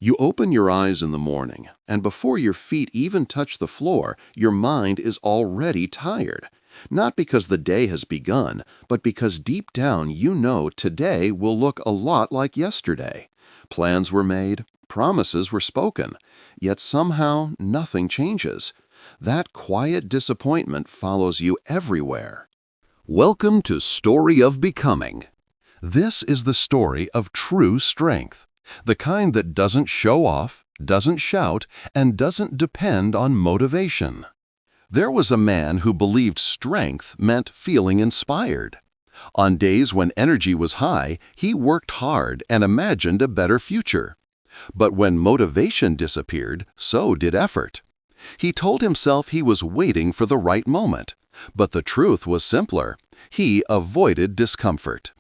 You open your eyes in the morning, and before your feet even touch the floor, your mind is already tired. Not because the day has begun, but because deep down you know today will look a lot like yesterday. Plans were made, promises were spoken, yet somehow nothing changes. That quiet disappointment follows you everywhere. Welcome to Story of Becoming. This is the story of true strength. The kind that doesn't show off, doesn't shout, and doesn't depend on motivation. There was a man who believed strength meant feeling inspired. On days when energy was high, he worked hard and imagined a better future. But when motivation disappeared, so did effort. He told himself he was waiting for the right moment. But the truth was simpler. He avoided discomfort.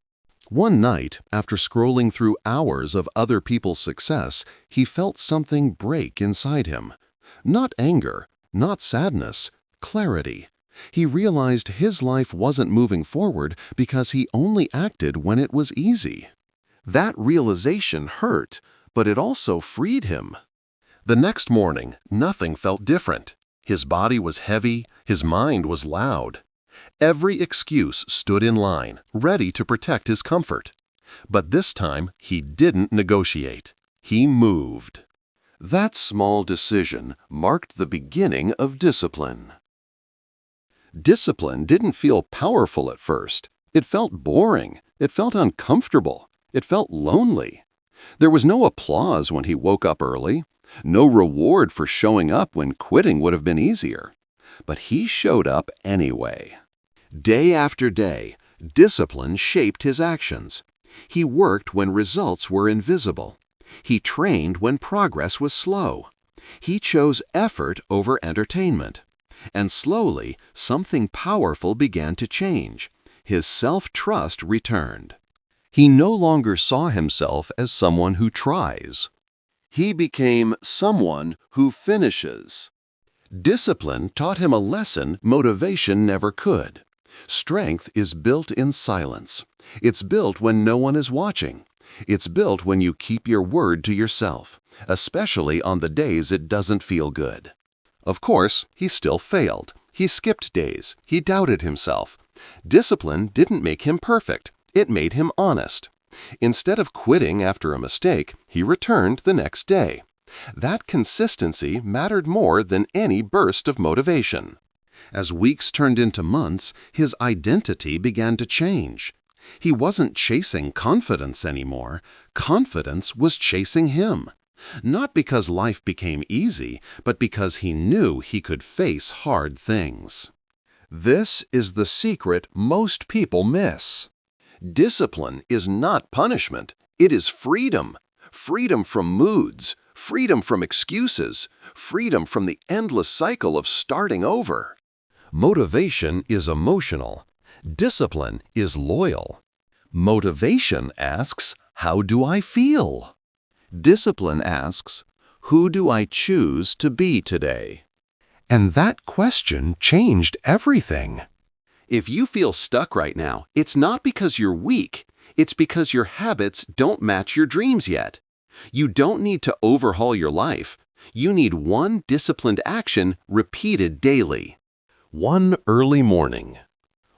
One night, after scrolling through hours of other people's success, he felt something break inside him. Not anger, not sadness, clarity. He realized his life wasn't moving forward because he only acted when it was easy. That realization hurt, but it also freed him. The next morning, nothing felt different. His body was heavy, his mind was loud. Every excuse stood in line, ready to protect his comfort. But this time, he didn't negotiate. He moved. That small decision marked the beginning of discipline. Discipline didn't feel powerful at first. It felt boring. It felt uncomfortable. It felt lonely. There was no applause when he woke up early. No reward for showing up when quitting would have been easier. But he showed up anyway. Day after day, discipline shaped his actions. He worked when results were invisible. He trained when progress was slow. He chose effort over entertainment. And slowly, something powerful began to change. His self-trust returned. He no longer saw himself as someone who tries. He became someone who finishes. Discipline taught him a lesson motivation never could. Strength is built in silence. It's built when no one is watching. It's built when you keep your word to yourself, especially on the days it doesn't feel good. Of course, he still failed. He skipped days. He doubted himself. Discipline didn't make him perfect. It made him honest. Instead of quitting after a mistake, he returned the next day. That consistency mattered more than any burst of motivation. As weeks turned into months, his identity began to change. He wasn't chasing confidence anymore. Confidence was chasing him. Not because life became easy, but because he knew he could face hard things. This is the secret most people miss. Discipline is not punishment. It is freedom. Freedom from moods. Freedom from excuses. Freedom from the endless cycle of starting over. Motivation is emotional. Discipline is loyal. Motivation asks, "How do I feel?" Discipline asks, "Who do I choose to be today?" And that question changed everything. If you feel stuck right now, it's not because you're weak. It's because your habits don't match your dreams yet. You don't need to overhaul your life. You need one disciplined action repeated daily. One early morning.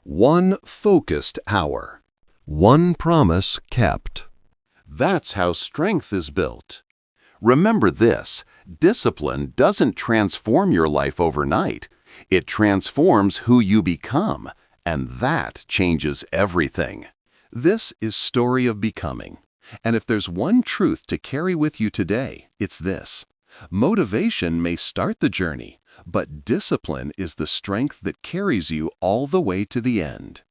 One focused hour. One promise kept. That's how strength is built. Remember this, discipline doesn't transform your life overnight. It transforms who you become, and that changes everything. This is Story of Becoming. And if there's one truth to carry with you today, it's this. Motivation may start the journey, but discipline is the strength that carries you all the way to the end.